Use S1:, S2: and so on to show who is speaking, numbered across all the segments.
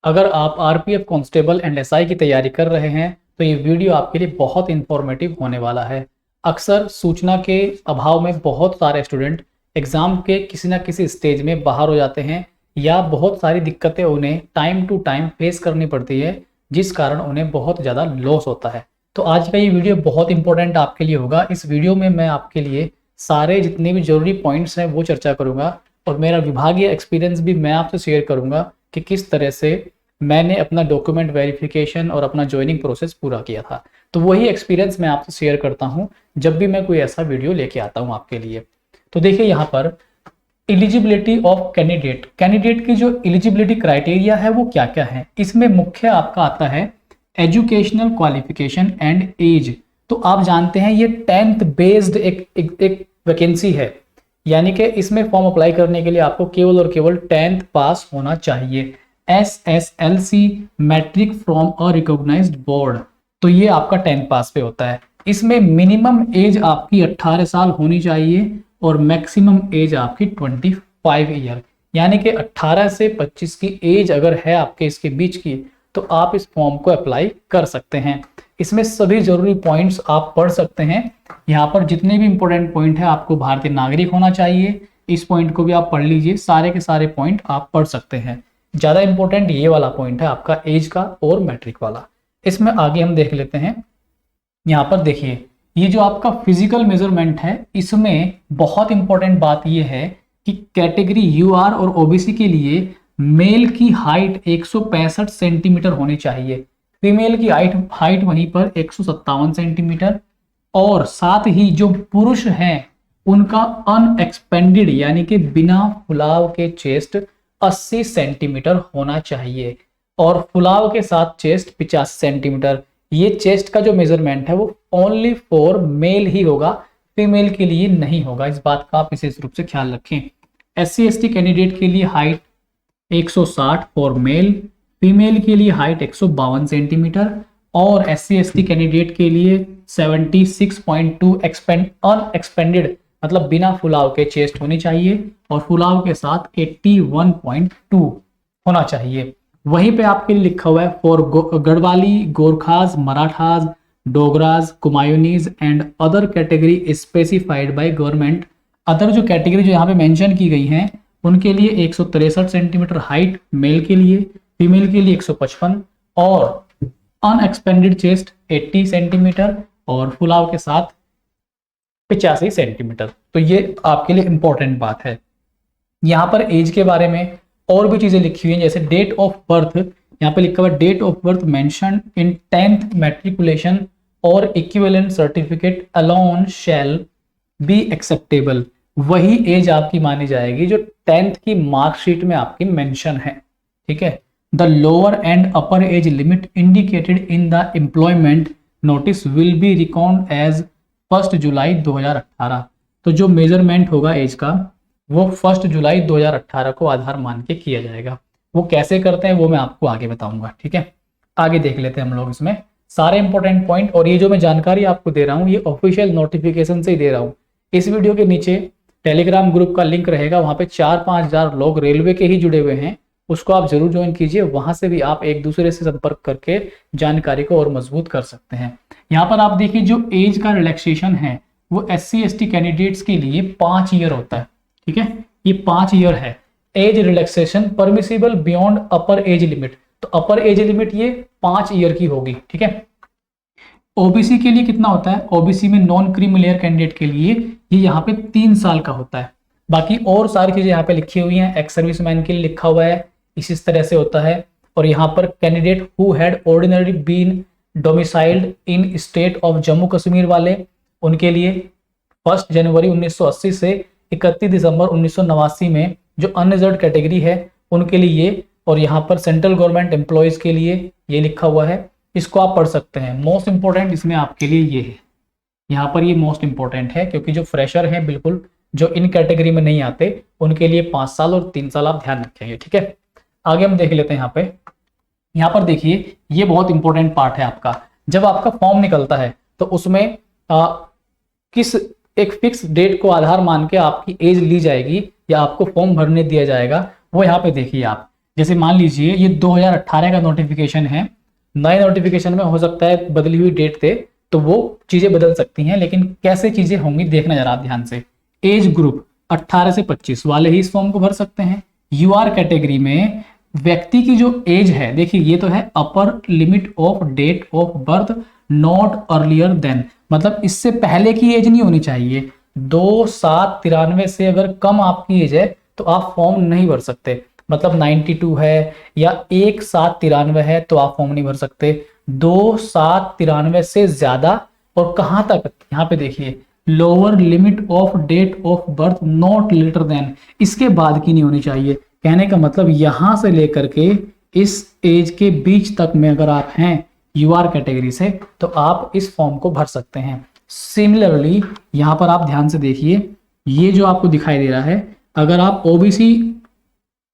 S1: अगर आप RPF constable and SI की तैयारी कर रहे हैं तो ये वीडियो आपके लिए बहुत इन्फॉर्मेटिव होने वाला है। अक्सर सूचना के अभाव में बहुत सारे स्टूडेंट एग्ज़ाम के किसी ना किसी स्टेज में बाहर हो जाते हैं या बहुत सारी दिक्कतें उन्हें टाइम टू टाइम फेस करनी पड़ती है, जिस कारण उन्हें बहुत ज़्यादा लॉस होता है। तो आज का ये वीडियो बहुत इंपॉर्टेंट आपके लिए होगा। इस वीडियो में मैं आपके लिए सारे जितने भी जरूरी पॉइंट्स हैं वो चर्चा करूँगा और मेरा विभागीय एक्सपीरियंस भी मैं आपसे शेयर करूँगा कि किस तरह से मैंने अपना डॉक्यूमेंट वेरिफिकेशन और अपना ज्वाइनिंग प्रोसेस पूरा किया था। तो वही एक्सपीरियंस मैं आपसे शेयर करता हूं जब भी मैं कोई ऐसा वीडियो लेके आता हूं आपके लिए। तो देखिए यहाँ पर एलिजिबिलिटी ऑफ कैंडिडेट की जो एलिजिबिलिटी क्राइटेरिया है वो क्या क्या है। इसमें मुख्य आपका आता है एजुकेशनल क्वालिफिकेशन एंड एज। तो आप जानते हैं ये 10th बेस्ड एक वैकेंसी है, यानी कि इसमें फॉर्म अप्लाई करने के लिए आपको केवल और केवल 10th पास होना चाहिए। SSLC matric from a recognised board, तो ये आपका 10th पास पे होता है। इसमें मिनिमम एज आपकी 18 साल होनी चाहिए और मैक्सिमम एज आपकी 25 ईयर, यानी कि 18 से 25 की एज अगर है आपके इसके बीच की तो आप इस फॉर्म को अप्लाई कर सकते हैं। इसमें सभी जरूरी पॉइंट्स आप पढ़ सकते हैं। यहाँ पर जितने भी इंपॉर्टेंट पॉइंट है, आपको भारतीय नागरिक होना चाहिए, इस पॉइंट को भी आप पढ़ लीजिए। सारे के सारे पॉइंट आप पढ़ सकते हैं। ज्यादा इंपॉर्टेंट ये वाला पॉइंट है आपका एज का और मैट्रिक वाला। इसमें आगे हम देख लेते हैं। यहाँ पर देखिए ये जो आपका फिजिकल मेजरमेंट है, इसमें बहुत इंपॉर्टेंट बात ये है कि कैटेगरी यूआर और ओबीसी के लिए मेल की हाइट 165 सेंटीमीटर होनी चाहिए, फीमेल की हाइट वहीं पर 157 सेंटीमीटर, और साथ ही जो पुरुष हैं उनका अनएक्सपेंडेड यानी कि बिना फुलाव के चेस्ट 80 सेंटीमीटर होना चाहिए और फुलाव के साथ चेस्ट 85 सेंटीमीटर। ये चेस्ट का जो मेजरमेंट है वो ओनली फॉर मेल ही होगा, फीमेल के लिए नहीं होगा। इस बात का आप विशेष रूप से ख्याल रखें। SC/ST कैंडिडेट के लिए हाइट 160 फॉर मेल, फीमेल के लिए हाइट 152 सेंटीमीटर और SC/ST कैंडिडेट के लिए 76.2 अनएक्सपेंडेड मतलब बिना फुलाव के चेस्ट होनी चाहिए और फुलाव के साथ 81.2 होना चाहिए। वहीं पे आपके लिए लिखा हुआ है for Garhwali, Gorkhas, Marathas, Dogras, Kumaonis and other category specified by government. Other जो कैटेगरी जो यहाँ पे मेंशन की गई हैं उनके लिए 163 सेंटीमीटर हाइट मेल के लिए, फीमेल के लिए 155 और अनएक्सपेंडेड चेस्ट 80 सेंटीमीटर और फुलाव के साथ 85 सेंटीमीटर। तो ये आपके लिए इंपॉर्टेंट बात है। यहाँ पर एज के बारे में और भी चीजें लिखी हुई हैं, जैसे डेट ऑफ बर्थ। यहाँ पे लिखा हुआ है date of birth mention in 10th matriculation और equivalent certificate alone shall be acceptable. वही एज आपकी मानी जाएगी जो 10th की मार्कशीट में आपकी मेंशन है, ठीक है। The lower and upper age limit indicated in the employment notice will be record as 1 July 2018। तो जो मेजरमेंट होगा एज का वो 1 जुलाई 2018 को आधार मान के किया जाएगा। वो कैसे करते हैं वो मैं आपको आगे बताऊंगा, ठीक है। आगे देख लेते हैं हम लोग इसमें सारे इंपॉर्टेंट पॉइंट। और ये जो मैं जानकारी आपको दे रहा हूँ ये ऑफिशियल नोटिफिकेशन से ही दे रहा हूँ। इस वीडियो के नीचे टेलीग्राम ग्रुप का लिंक रहेगा, वहां पे 4-5 हजार लोग रेलवे के ही जुड़े हुए हैं, उसको आप जरूर ज्वाइन कीजिए। वहां से भी आप एक दूसरे से संपर्क करके जानकारी को और मजबूत कर सकते हैं। यहाँ पर आप देखिए जो एज का रिलैक्सेशन है वो SC/ST कैंडिडेट्स के लिए 5 ईयर होता है, ठीक है। ये 5 ईयर है। एज रिलैक्सेशन परमिसिबल बियॉन्ड अपर एज लिमिट, तो अपर एज लिमिट ये 5 ईयर की होगी, ठीक है। ओबीसी के लिए कितना होता है? ओबीसी में नॉन क्रीमी लेयर कैंडिडेट के लिए ये यहाँ पे 3 साल का होता है। बाकी और सारी चीजें यहाँ पे लिखी हुई हैं। एक्स सर्विसमैन के लिए लिखा हुआ है इसी तरह से होता है। और यहाँ पर candidate who had ordinary been domiciled in state of Jammu Kashmir वाले, उनके लिए 1 जनवरी 1980 से 31 दिसंबर 1989 में जो अनरिजर्व्ड कैटेगरी है उनके लिए ये। और यहाँ पर सेंट्रल गवर्नमेंट एम्प्लॉयज के लिए ये लिखा हुआ है, इसको आप पढ़ सकते हैं। मोस्ट इंपॉर्टेंट इसमें आपके लिए ये है, यहाँ पर ये मोस्ट इंपॉर्टेंट है क्योंकि जो फ्रेशर हैं बिल्कुल जो इन कैटेगरी में नहीं आते उनके लिए 5 साल और 3 साल आप ध्यान रखेंगे, ठीक है। आगे हम देख लेते हैं। यहाँ पर देखिए ये बहुत इंपॉर्टेंट पार्ट है आपका। जब आपका फॉर्म निकलता है तो उसमें किस एक फिक्स डेट को आधार मान के आपकी एज ली जाएगी या आपको फॉर्म भरने दिया जाएगा, वो यहाँ पे देखिए आप। जैसे मान लीजिए ये 2018 का नोटिफिकेशन है, नए नोटिफिकेशन में हो सकता है बदली हुई डेट थे तो वो चीजें बदल सकती हैं, लेकिन कैसे चीजें होंगी देखना जरा आप ध्यान से। एज ग्रुप 18 से 25 वाले ही इस फॉर्म को भर सकते हैं। यूआर कैटेगरी में व्यक्ति की जो एज है, देखिए ये तो है upper limit of date of birth not earlier than, मतलब इससे पहले की एज नहीं होनी चाहिए। 2/7/93 से अगर कम आपकी एज है तो आप फॉर्म नहीं भर सकते। मतलब 92 है या 1/7/93 है तो आप फॉर्म नहीं भर सकते। 2/7/93 से ज्यादा और कहां तक, यहाँ पे देखिए lower limit of date of birth not later than, इसके बाद की नहीं होनी चाहिए। कहने का मतलब यहां से लेकर के इस एज के बीच तक में अगर आप हैं यूआर कैटेगरी से तो आप इस फॉर्म को भर सकते हैं। सिमिलरली यहां पर आप ध्यान से देखिए, ये जो आपको दिखाई दे रहा है, अगर आप ओबीसी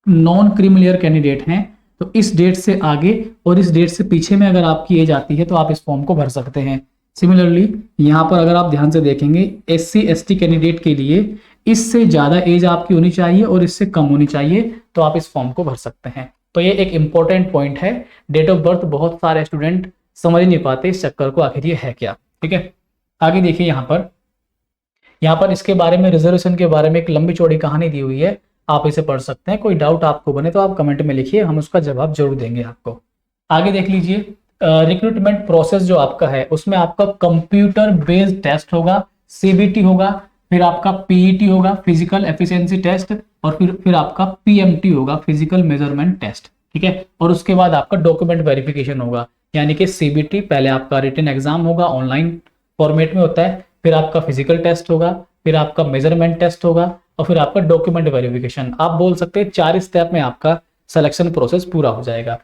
S1: नॉन क्रीमिलियर कैंडिडेट हैं तो इस डेट से आगे और इस डेट से पीछे में अगर आपकी एज आती है तो आप इस फॉर्म को भर सकते हैं। सिमिलरली यहाँ पर अगर आप ध्यान से देखेंगे एससी एसटी कैंडिडेट के लिए इससे ज्यादा एज आपकी होनी चाहिए और इससे कम होनी चाहिए तो आप इस फॉर्म को भर सकते हैं। तो ये एक इंपॉर्टेंट पॉइंट है, डेट ऑफ बर्थ बहुत सारे स्टूडेंट समझ नहीं पाते इस चक्कर को, आखिर ये है क्या। ठीक है, आगे देखिए यहाँ पर इसके बारे में, रिजर्वेशन के बारे में एक लंबी चौड़ी कहानी दी हुई है, आप इसे पढ़ सकते हैं। कोई डाउट आपको बने तो आप कमेंट में लिखिए, हम उसका जवाब जरूर देंगे आपको। आगे देख लीजिए, रिक्रूटमेंट प्रोसेस जो आपका है उसमें आपका कंप्यूटर बेस्ड टेस्ट होगा, सीबीटी होगा, फिर आपका पीईटी होगा फिजिकल एफिशिएंसी टेस्ट, और फिर आपका पीएमटी होगा फिजिकल मेजरमेंट टेस्ट। ठीक है, और उसके बाद आपका डॉक्यूमेंट वेरिफिकेशन होगा, यानी कि सीबीटी पहले आपका रिटन एग्जाम होगा, ऑनलाइन फॉर्मेट में होता है, फिर आपका फिजिकल टेस्ट होगा, फिर आपका मेजरमेंट टेस्ट होगा और फिर आपका डॉक्यूमेंट वेरिफिकेशन। आप बोल सकते हैं 4 स्टेप में आपका सिलेक्शन प्रोसेस पूरा हो जाएगा।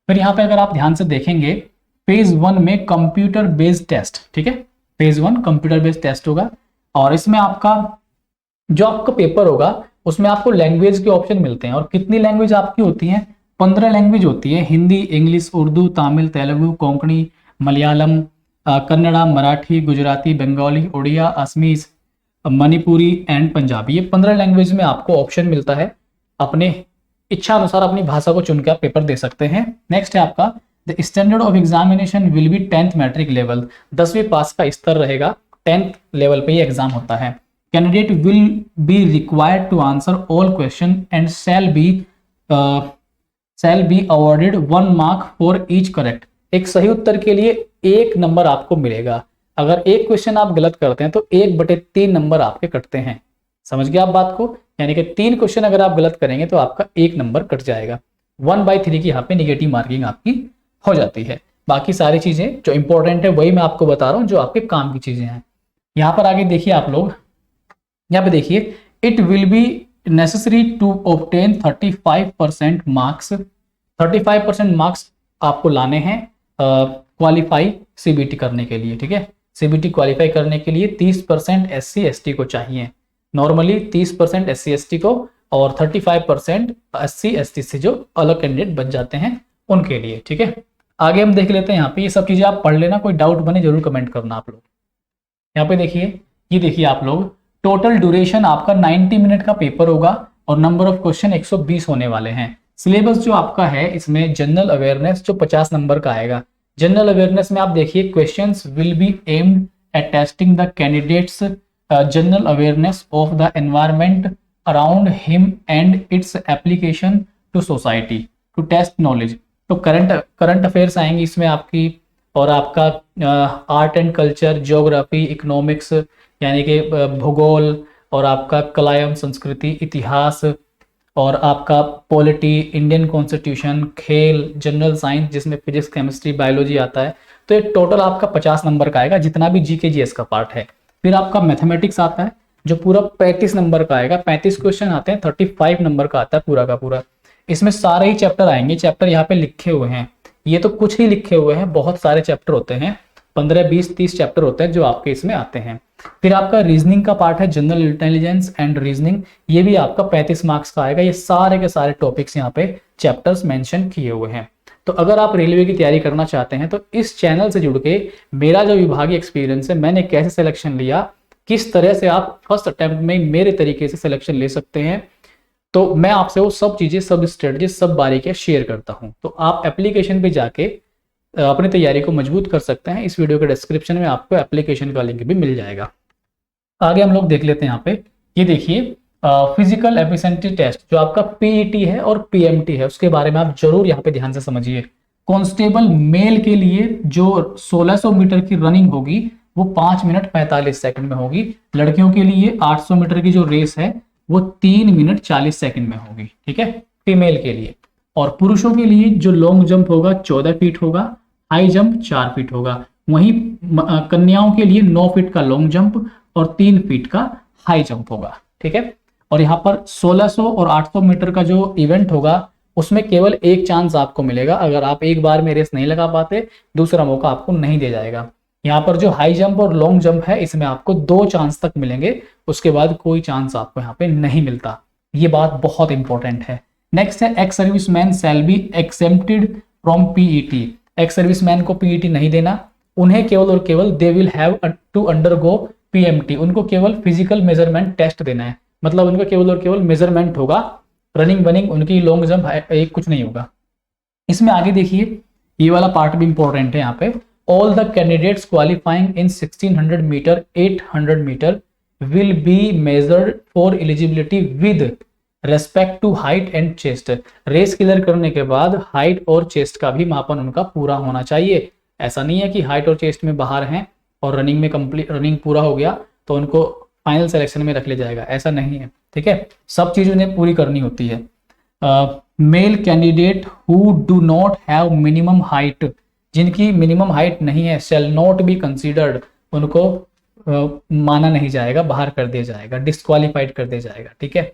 S1: फिर यहाँ पे अगर आप ध्यान से देखेंगे फेज 1 में कंप्यूटर बेस्ड टेस्ट, ठीक है, फेज 1 कंप्यूटर बेस्ड टेस्ट होगा और इसमें आपका जो आपका पेपर होगा उसमें आपको लैंग्वेज के ऑप्शन मिलते हैं। और कितनी लैंग्वेज आपकी होती है? 15 लैंग्वेज होती है, हिंदी, इंग्लिश, उर्दू, तमिल, तेलुगु, कोंकणी, मलयालम, कन्नड़ा, मराठी, गुजराती, बंगाली, उड़िया, असमीज, मणिपुरी एंड पंजाबी। ये 15 लैंग्वेज में आपको ऑप्शन मिलता है, अपने इच्छा अनुसार अपनी भाषा को चुन के आप पेपर दे सकते हैं। नेक्स्ट है आपका the standard of examination will be 10th matric level, 10वीं पास का स्तर रहेगा, 10th लेवल पे ये एग्जाम होता है। Candidate will be required to answer all question and shall be awarded 1 mark for each correct. एक सही उत्तर के लिए 1 नंबर आपको मिलेगा। अगर एक क्वेश्चन आप गलत करते हैं तो 1/3 नंबर आपके कटते हैं। समझ गए आप बात को? यानी कि 3 क्वेश्चन अगर आप गलत करेंगे तो आपका 1 नंबर कट जाएगा। 1/3 की यहाँ पे निगेटिव मार्किंग आपकी हो जाती है। बाकी सारी चीजें जो इंपॉर्टेंट है वही मैं आपको बता रहा हूँ, जो आपके काम की चीजें हैं। यहाँ पर आगे देखिए आप लोग, यहाँ पे देखिए it will be necessary to obtain 35% marks. 35% marks आपको लाने हैं क्वालिफाई सीबीटी करने के लिए। ठीक है, सीबीटी क्वालिफाई करने के लिए 30% एससी एसटी को चाहिए। नॉर्मली 30% एससी एसटी को और 35% एससी एसटी से जो अलग कैंडिडेट बन जाते हैं उनके लिए। ठीक है, आगे हम देख लेते हैं। यहाँ पे ये सब चीजें आप पढ़ लेना, कोई डाउट बने जरूर कमेंट करना आप लोग। यहाँ पे देखिए, ये देखिए आप लोग, टोटल ड्यूरेशन आपका 90 मिनट का पेपर होगा और नंबर ऑफ क्वेश्चन 120 होने वाले हैं। सिलेबस जो आपका है इसमें जनरल अवेयरनेस जो 50 नंबर का आएगा। जनरल अवेयरनेस में आप देखिए questions will be aimed at testing the candidates general awareness of the environment around him and its application to society to test knowledge. तो करंट अफेयर्स आएंगी इसमें आपकी, और आपका art and culture, geography, economics यानी कि भूगोल, और आपका कला एवं संस्कृति, इतिहास, और आपका पॉलिटी, इंडियन कॉन्स्टिट्यूशन, खेल, जनरल साइंस जिसमें फिजिक्स, केमिस्ट्री, बायोलॉजी आता है। तो ये टोटल आपका 50 नंबर का आएगा, जितना भी जीके जीएस का पार्ट है। फिर आपका मैथमेटिक्स आता है जो पूरा 35 नंबर का आएगा। 35 क्वेश्चन आते हैं, 35 नंबर का आता है पूरा का पूरा। इसमें सारे ही चैप्टर आएंगे, चैप्टर यहाँ पे लिखे हुए हैं, ये तो कुछ ही लिखे हुए हैं, बहुत सारे चैप्टर होते हैं, 15, 20, 30 चैप्टर होते हैं जो आपके इसमें आते हैं। फिर आपका रीजनिंग का पार्ट है, जनरल इंटेलिजेंस एंड रीजनिंग, ये भी आपका 35 मार्क्स का आएगा। ये सारे के सारे टॉपिक्स यहाँ पे चैप्टर्स मेंशन किए हुए हैं। तो अगर आप रेलवे की तैयारी करना चाहते हैं तो इस चैनल से जुड़ के मेरा जो विभागीय एक्सपीरियंस है, मैंने कैसे सिलेक्शन लिया, किस तरह से आप फर्स्ट अटेम्प्ट में मेरे तरीके से सिलेक्शन ले सकते हैं, तो मैं आपसे वो सब चीज़ें, सब स्ट्रेटजी, सब बारीकियां शेयर करता हूँ। तो आप एप्लीकेशन पे जाके अपनी तैयारी को मजबूत कर सकते हैं। इस वीडियो के डिस्क्रिप्शन में आपको एप्लीकेशन का लिंक भी मिल जाएगा। आगे हम लोग देख लेते हैं यहाँ पे। ये देखिए फिजिकल एफिशिएंसी टेस्ट जो आपका पीईटी है और पीएमटी है, उसके बारे में आप जरूर यहाँ पे ध्यान से समझिए। कांस्टेबल मेल के लिए जो 1600 मीटर की रनिंग होगी वो 5 मिनट 45 सेकंड में होगी। लड़कियों के लिए 800 मीटर की जो रेस है वो 3 मिनट 40 सेकंड में होगी, ठीक है, फीमेल के लिए। और पुरुषों के लिए जो लॉन्ग जंप होगा 14 फीट होगा, हाई जंप 4 फीट होगा। वहीं कन्याओं के लिए 9 फीट का लॉन्ग जंप और 3 फीट का हाई जंप होगा, ठीक है। और यहाँ पर 1600 और 800 मीटर का जो इवेंट होगा उसमें केवल एक चांस आपको मिलेगा। अगर आप एक बार में रेस नहीं लगा पाते, दूसरा मौका आपको नहीं दिया जाएगा। यहाँ पर जो हाई जंप और लॉन्ग जंप है इसमें आपको 2 चांस तक मिलेंगे, उसके बाद कोई चांस आपको यहाँ पे नहीं मिलता। ये बात बहुत इंपॉर्टेंट है। नेक्स्ट है ex serviceman shall be exempted from PET. Ex serviceman को पीईटी नहीं देना, उन्हें केवल और केवल they will have to undergo PMT. उनको केवल फिजिकल मेजरमेंट टेस्ट देना है, मतलब उनका केवल और केवल मेजरमेंट होगा, रनिंग वनिंग उनकी लॉन्ग जंप एक कुछ नहीं होगा। इसमें आगे देखिए, ये वाला पार्ट भी इंपॉर्टेंट है यहाँ पे। All the candidates qualifying in 1600 metre 800 metre will be measured for eligibility with respect to height and chest. Race clear करने के बाद हाइट और चेस्ट का भी मापन उनका पूरा होना चाहिए। ऐसा नहीं है कि हाइट और चेस्ट में बाहर हैं और रनिंग में कंप्लीट, रनिंग पूरा हो गया तो उनको फाइनल सिलेक्शन में रख लिया जाएगा, ऐसा नहीं है, ठीक है। सब चीज उन्हें पूरी करनी होती है। Male candidate who do not have minimum height, जिनकी मिनिमम हाइट नहीं है, शैल नॉट बी कंसीडर्ड, उनको माना नहीं जाएगा, बाहर कर दिया जाएगा, डिस्क्वालीफाइड कर दिया जाएगा, ठीक है।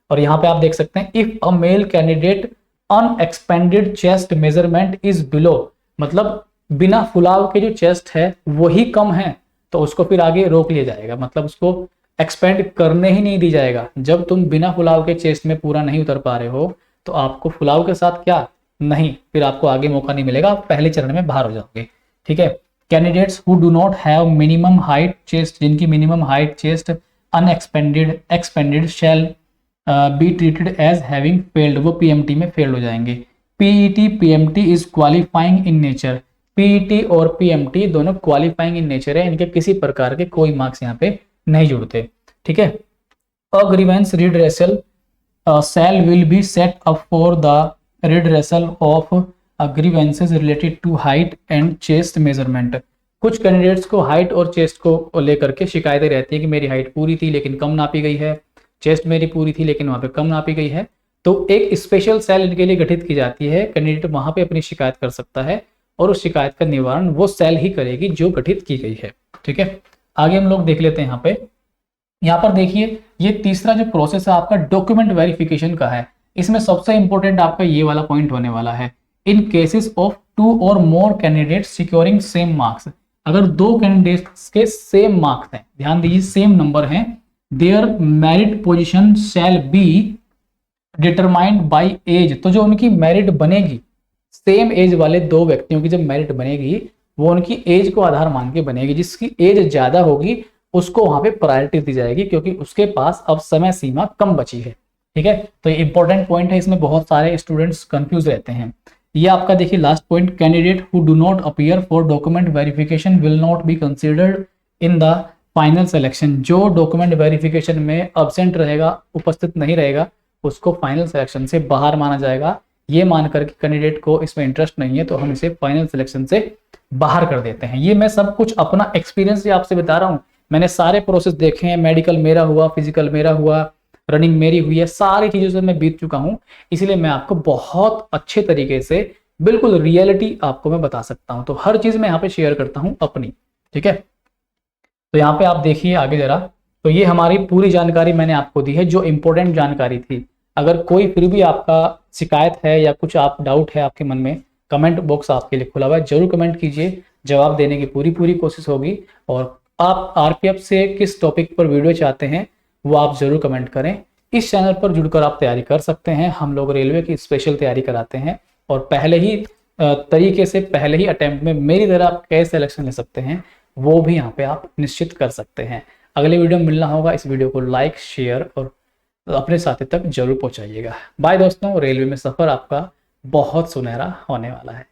S1: और यहाँ पे आप देख सकते हैं, if a male candidate unexpanded chest measurement is below, मतलब बिना फुलाव के जो चेस्ट है वही कम है तो उसको फिर आगे रोक लिया जाएगा, मतलब उसको एक्सपेंड करने ही नहीं दी जाएगा। जब तुम बिना फुलाव के चेस्ट में पूरा नहीं उतर पा रहे हो तो आपको फुलाव के साथ क्या नहीं, फिर आपको आगे मौका नहीं मिलेगा, आप पहले चरण में बाहर हो जाओगे, ठीक है। Candidates who do not have minimum height chest, जिनकी minimum height chest expanded shall be treated as having failed, वो पीएमटी में फेल हो जाएंगे। PET PMT is qualifying in nature. PET और पीएमटी दोनों क्वालिफाइंग इन नेचर है, इनके किसी प्रकार के कोई मार्क्स यहाँ पे नहीं जुड़ते, ठीक है। A grievance redressal shall will be set up for the redressal of grievances related to height and chest measurement. कुछ कैंडिडेट्स को हाइट और चेस्ट को लेकर के शिकायतें रहती है कि मेरी हाइट पूरी थी लेकिन कम नापी गई है, चेस्ट मेरी पूरी थी लेकिन वहां पे कम नापी गई है। तो एक स्पेशल सेल इनके लिए गठित की जाती है, कैंडिडेट वहां पे अपनी शिकायत कर सकता है और उस शिकायत का निवारण वो सेल ही करेगी जो गठित की गई है, ठीक है। आगे हम लोग देख लेते हैं यहाँ पे। यहाँ पर देखिए, ये तीसरा जो प्रोसेस है आपका डॉक्यूमेंट वेरिफिकेशन का है। इसमें सबसे इंपॉर्टेंट आपका ये वाला पॉइंट होने वाला है। इन केसेस ऑफ 2 और more candidates securing same marks, अगर 2 कैंडिडेट्स के सेम मार्क्स हैं, ध्यान दीजिए सेम नंबर हैं, their merit position shall be determined by age. तो जो उनकी मेरिट बनेगी, सेम एज वाले 2 व्यक्तियों की जब मेरिट बनेगी वो उनकी एज को आधार मान के बनेगी। जिसकी एज ज्यादा होगी उसको वहां पे प्रायोरिटी दी जाएगी क्योंकि उसके पास अब समय सीमा कम बची है, ठीक है। तो ये इंपॉर्टेंट पॉइंट है, इसमें बहुत सारे स्टूडेंट्स कंफ्यूज रहते हैं। ये आपका देखिए last point, candidate who do not appear for document verification will not be considered in the final selection. जो डॉक्यूमेंट वेरिफिकेशन में अब्सेंट रहेगा, उपस्थित नहीं रहेगा, उसको फाइनल सिलेक्शन से बाहर माना जाएगा। ये मान करके कैंडिडेट को इसमें इंटरेस्ट नहीं है तो हम इसे फाइनल सिलेक्शन से बाहर कर देते हैं। ये मैं सब कुछ अपना एक्सपीरियंस से आपसे बता रहा हूँ, मैंने सारे प्रोसेस देखे हैं, मेडिकल मेरा हुआ, फिजिकल मेरा हुआ, रनिंग मेरी हुई है, सारी चीजों से मैं बीत चुका हूं, इसलिए मैं आपको बहुत अच्छे तरीके से बिल्कुल रियलिटी आपको मैं बता सकता हूं। तो हर चीज मैं यहाँ पे शेयर करता हूं अपनी, ठीक है। तो यहाँ पे आप देखिए आगे जरा, तो ये हमारी पूरी जानकारी मैंने आपको दी है जो इंपॉर्टेंट जानकारी थी। अगर कोई फिर भी आपका शिकायत है या कुछ आप डाउट है आपके मन में, कमेंट बॉक्स आपके लिए खुला हुआ है, जरूर कमेंट कीजिए, जवाब देने की पूरी कोशिश होगी। और आप आरपीएफ से किस टॉपिक पर वीडियो चाहते हैं वो आप जरूर कमेंट करें। इस चैनल पर जुड़कर आप तैयारी कर सकते हैं। हम लोग रेलवे की स्पेशल तैयारी कराते हैं और पहले ही तरीके से पहले ही अटेम्प्ट में मेरी तरह आप कैसे सिलेक्शन ले सकते हैं वो भी यहाँ पे आप निश्चित कर सकते हैं। अगले वीडियो में मिलना होगा। इस वीडियो को लाइक शेयर और अपने साथी तक जरूर पहुंचाइएगा। बाय दोस्तों, रेलवे में सफ़र आपका बहुत सुनहरा होने वाला है।